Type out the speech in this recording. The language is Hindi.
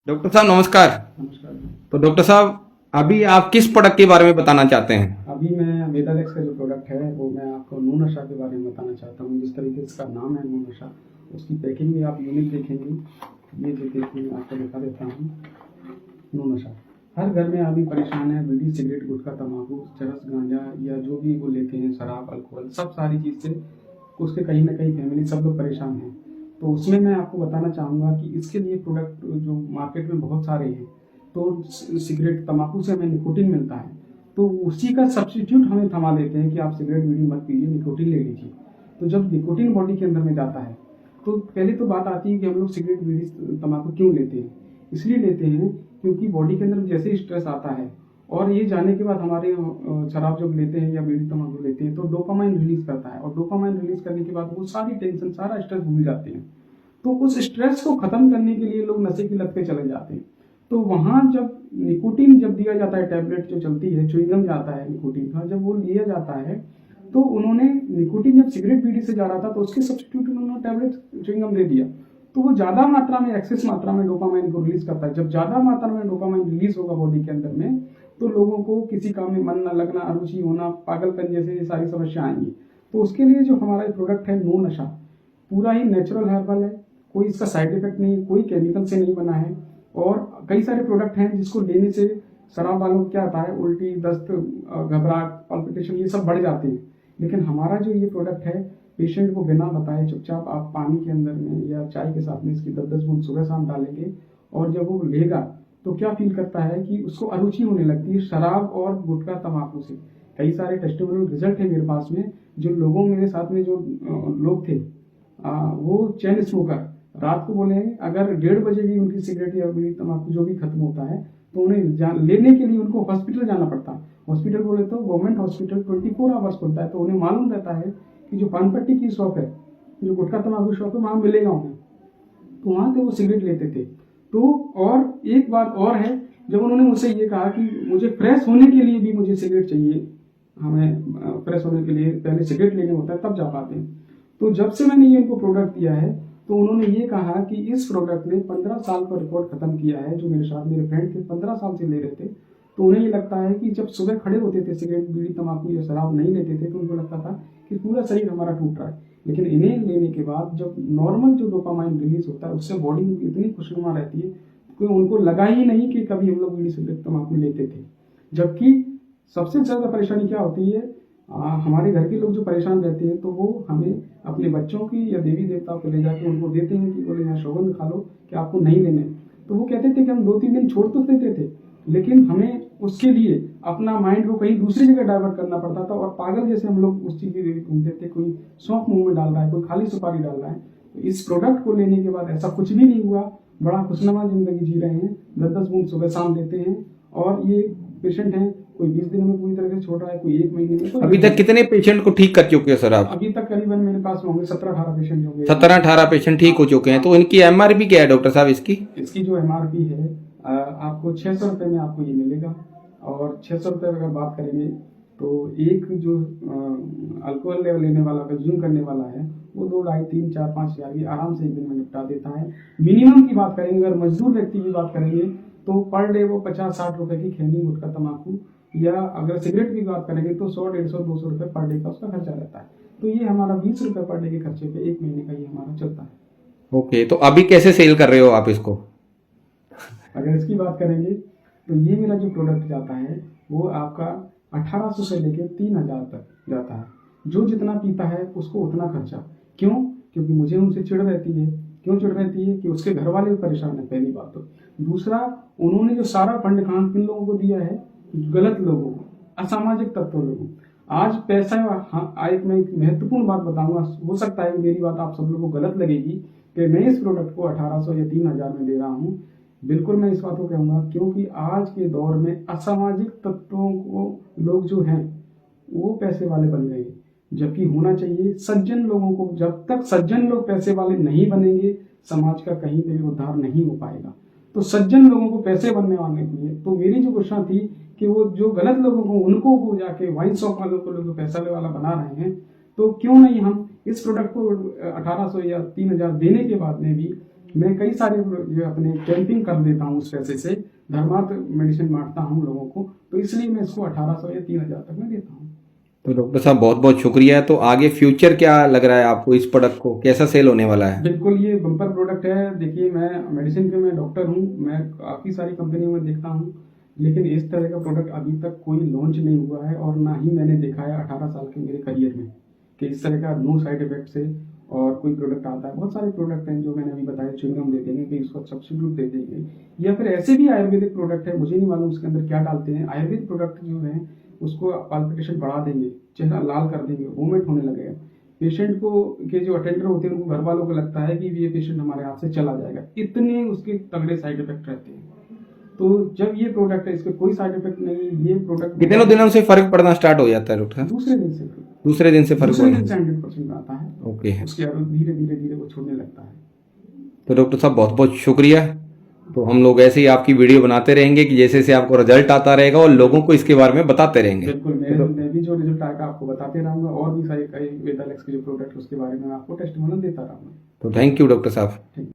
डॉक्टर साहब नमस्कार। नमस्कार जी। तो डॉक्टर साहब अभी आप किस प्रोडक्ट के बारे में बताना चाहते हैं? अभी मैं वेदालेक्स का जो प्रोडक्ट है वो मैं आपको नो नशा के बारे में बताना चाहता हूँ। जिस तरीके से इसका नाम है नो नशा, उसकी पैकिंग भी आप यूनिक देखेंगे। ये जो देखिए मैं आपको दिखा देता हूँ। नो नशा हर घर में अभी परेशान है। बीड़ी, सिगरेट, गुटखा, तम्बाकू, चरस, गांजा या जो भी वो लेते हैं, शराब, अल्कोहल, सब सारी चीज़ से उसके कहीं ना कहीं फैमिली सब लोग परेशान हैं। तो उसमें मैं आपको बताना चाहूँगा कि इसके लिए प्रोडक्ट जो मार्केट में बहुत सारे हैं। तो सिगरेट, तम्बाकू से हमें निकोटीन मिलता है, तो उसी का सब्स्टिट्यूट हमें थमा देते हैं कि आप सिगरेट, बीड़ी मत पीजिए, निकोटीन ले लीजिए। तो जब निकोटीन बॉडी के अंदर में जाता है तो पहले तो बात आती है कि हम लोग सिगरेट, बीड़ी, तम्बाकू क्यों लेते हैं। इसलिए लेते हैं क्योंकि बॉडी के अंदर जैसे ही स्ट्रेस आता है और ये जाने के बाद हमारे शराब जब लेते हैं या बीड़ी, तम्बाकू लेते हैं तो डोपामाइन रिलीज करता है, और डोपामाइन रिलीज करने के बाद वो सारी टेंशन, सारा स्ट्रेस भूल जाते हैं। तो उस स्ट्रेस को खत्म करने के लिए लोग नशे की लत पे चले जाते हैं। तो वहां जब निकोटीन जब दिया जाता है, टैबलेट जो चलती है, च्युइंगम जाता है निकोटीन का, जब वो लिया जाता है तो उन्होंने निकोटीन जब सिगरेट, बीड़ी से जा रहा था तो उसके सब्स्टिट्यूट उन्होंने टैबलेट, च्युइंगम दे दिया। तो वो ज्यादा मात्रा में, एक्सेस मात्रा में डोपामाइन को रिलीज करता है। जब ज्यादा मात्रा में डोपामाइन रिलीज होगा बॉडी के अंदर में तो लोगों को किसी काम में मन न लगना, अरुचि होना, पागलपन जैसे ये सारी समस्या आएंगी। तो उसके लिए जो हमारा प्रोडक्ट है नो नशा, पूरा ही नेचुरल हर्बल है। कोई इसका साइड इफेक्ट नहीं, कोई केमिकल से नहीं बना है। और कई सारे प्रोडक्ट हैं जिसको लेने से शराब वालों को क्या आता है, उल्टी, दस्त, घबराहट, पल्पिटेशन, ये सब बढ़ जाते हैं। लेकिन हमारा जो ये प्रोडक्ट है, पेशेंट को बिना बताए चुपचाप आप पानी के अंदर में या चाय के साथ में इसकी 10-10 बूंद सुबह शाम डालेंगे, और जब वो लेगा तो क्या फील करता है कि उसको अरुचि होने लगती है शराब और गुटखा, तम्बाकू से। कई सारे टेस्टिमोनियल रिजल्ट है मेरे पास में। जो लोगों मेरे साथ में जो लोग थे, वो चेन स्मोकर, रात को बोले अगर 1:30 बजे भी उनकी सिगरेट या बीड़ी, तम्बाकू जो भी खत्म होता है तो उन्हें लेने के लिए उनको हॉस्पिटल जाना पड़ता है। हॉस्पिटल बोले तो गवर्नमेंट हॉस्पिटल 24 आवर्स खुलता है, तो उन्हें मालूम रहता है कि जो पान पट्टी की शॉप है, जो गुटखा तम्बाकू शॉप है, वहां मिलेगा उन्हें। तो वहां से वो सिगरेट लेते थे। तो और एक बात और है, जब उन्होंने मुझसे ये कहा कि मुझे फ्रेश होने के लिए भी मुझे सिगरेट चाहिए, हमें फ्रेश होने के लिए पहले सिगरेट लेने होता है तब जा पाते हैं। तो जब से मैंने ये इनको प्रोडक्ट दिया है तो उन्होंने ये कहा कि इस प्रोडक्ट ने 15 साल का रिकॉर्ड खत्म किया है। जो मेरे साथ मेरे फ्रेंड थे 15 साल से ले रहे थे, तो उन्हें ये लगता है कि जब सुबह खड़े होते थे, सिगरेट, बीड़ी, तम्बाकू या शराब नहीं लेते थे, तो उनको लगता था कि पूरा शरीर हमारा टूट रहा है। लेकिन इन्हें लेने के बाद जब नॉर्मल जो डोपामाइन रिलीज होता है उससे बॉडी इतनी खुशनुमा रहती है कि उनको लगा ही नहीं कि कभी हम लोग बीड़ी, सिगरेट, तम्बाकू लेते थे। जबकि सबसे ज्यादा परेशानी क्या होती है, हमारे घर के लोग जो परेशान रहते हैं तो वो हमें अपने बच्चों की या देवी देवताओं को ले जाके उनको देते हैं कि बोले यहाँ सौगंध खा लो कि आपको नहीं लेने। तो वो कहते थे कि हम 2-3 दिन छोड़ तो देते थे, लेकिन हमें उसके लिए अपना माइंड को कहीं दूसरी जगह डाइवर्ट करना पड़ता था, और पागल जैसे हम लोग उस चीज की घूमते थे। कोई सौंफ मुंह में डाल रहा है, कोई खाली सुपारी डाल रहा है। तो इस प्रोडक्ट को लेने के बाद ऐसा कुछ भी नहीं हुआ, बड़ा खुशनुमा जिंदगी जी रहे हैं। 10-10 बूंद सुबह शाम देते हैं, और ये पेशेंट हैं, कोई 20 दिन में पूरी तरह से छोड़ रहा है, कोई 1 महीने में। अभी तक कितने पेशेंट को ठीक कर चुके हैं सर आप? अभी तक करीबन मेरे पास होंगे 17-18 पेशेंट होंगे। 17-18 पेशेंट ठीक हो चुके हैं। तो इनकी एमआरपी क्या है डॉक्टर साहब इसकी? इसकी जो एमआरपी है, आपको 600 रुपये में आपको ये मिलेगा। और 600 रुपये अगर बात करेंगे तो एक जो अल्कोहल लेवल लेने वाला, कंज्यूम करने वाला है, वो 2, 2.5, 3, 4, 5 हज़ार की आराम से एक दिन में निपटा देता है। मिनिमम की बात करेंगे, अगर मजदूर व्यक्ति की बात करेंगे तो पर डे वो 50-60 रुपए की खैनी, गुटखा, तम्बाकू, या अगर सिगरेट की बात करेंगे तो 100, 150, 200 रुपये पर डे का उसका खर्चा रहता है। तो ये हमारा 20 रुपये पर डे के खर्चे पे 1 महीने का ये हमारा चलता है। ओके, तो अभी कैसे सेल कर रहे हो आप इसको? अगर इसकी बात करेंगे तो ये मेरा जो प्रोडक्ट जाता है वो आपका 1800 से लेके 3000 तक जाता है। जो जितना पीता है उसको उतना खर्चा। क्यों? क्योंकि मुझे उनसे चिढ़ रहती है। क्यों चिढ़ रहती है? कि उसके घर वाले भी परेशान है, पहली बात तो। दूसरा, उन्होंने जो सारा फंड कहाँ किन लोगों को दिया है? गलत लोगों को, असामाजिक तत्वों लोगों को। आज पैसा, हाँ, एक मैं एक महत्वपूर्ण बात बताऊंगा, हो सकता है मेरी बात आप सब लोगों को गलत लगेगी कि मैं इस प्रोडक्ट को 1800 या 3000 में दे रहा हूँ। बिल्कुल मैं इस बात को कहूंगा क्योंकि आज के दौर में असामाजिक तत्वों को लोग जो हैं वो पैसे वाले बन गए, जबकि होना चाहिए सज्जन लोगों को। जब तक सज्जन लोग पैसे वाले नहीं बनेंगे, समाज का कहीं भी उद्धार नहीं हो पाएगा। तो सज्जन लोगों को पैसे बनने वाले के लिए, तो मेरी जो घोषणा थी कि वो जो गलत लोगों को, उनको वो जाके वाइन शॉप वालों को लोग पैसा वाला बना रहे हैं, तो क्यों नहीं हम इस प्रोडक्ट को 1800 या 3000 देने के बाद में भी मैं कई सारे ये अपने कैंपिंग कर देता हूँ उस पैसे से, धर्मार्थ मेडिसिन बांटता हूँ लोगों को, तो इसलिए मैं इसको 1800 या 3000 तक मैं देता हूँ। तो डॉक्टर साहब बहुत बहुत शुक्रिया। तो आगे फ्यूचर क्या लग रहा है आपको, इस प्रोडक्ट को कैसा सेल होने वाला है? बिल्कुल ये बम्पर प्रोडक्ट है। देखिए मैं मेडिसिन के मैं डॉक्टर हूँ, मैं काफ़ी सारी कंपनियों में देखता हूँ, लेकिन इस तरह का प्रोडक्ट अभी तक कोई लॉन्च नहीं हुआ है, और ना ही मैंने देखा है 18 साल के मेरे करियर में कि इस तरह का नो साइड इफेक्ट से और कोई प्रोडक्ट आता है। बहुत सारे प्रोडक्ट हैं जो मैंने अभी बताया, च्युइंगम दे देंगे कि इसको सब्स्टिट्यूट दे देंगे, या फिर ऐसे भी आयुर्वेदिक प्रोडक्ट है, मुझे नहीं मालूम उसके अंदर क्या डालते हैं। आयुर्वेदिक प्रोडक्ट जो है उसको पाल्पिटेशन बढ़ा देंगे, चेहरा लाल कर देंगे, वोमिट होने लगेगा, पेशेंट को के जो अटेंडर होते हैं उनको घर वालों को लगता है कि ये पेशेंट हमारे हाथ से चला जाएगा, इतने उसके तगड़े साइड इफेक्ट रहते हैं। तो जब ये प्रोडक्ट है इसके कोई साइड इफेक्ट नहीं है, ये प्रोडक्ट कितने दिनों से फर्क पड़ना स्टार्ट हो जाता है डॉक्टर साहब? दूसरे दिन से दूसरे दिन से फर्क दूसरे दिन पड़ना? से 100% आता है। ओके। उसके बाद धीरे धीरे धीरे वो छोड़ने लगता है। तो डॉक्टर साहब बहुत बहुत शुक्रिया। तो हम लोग ऐसे ही आपकी वीडियो बनाते रहेंगे कि जैसे जैसे आपको रिजल्ट आता रहेगा और लोगों को इसके बारे में बताते रहेंगे। बिल्कुल, मैं भी जो रिजल्ट आएगा आपको बताते रहूंगा, और भी सारे कई वेदालेक्स के जो प्रोडक्ट उसके बारे में आपको टेस्टिमोनियल देता रहूंगा। तो थैंक यू डॉक्टर साहब।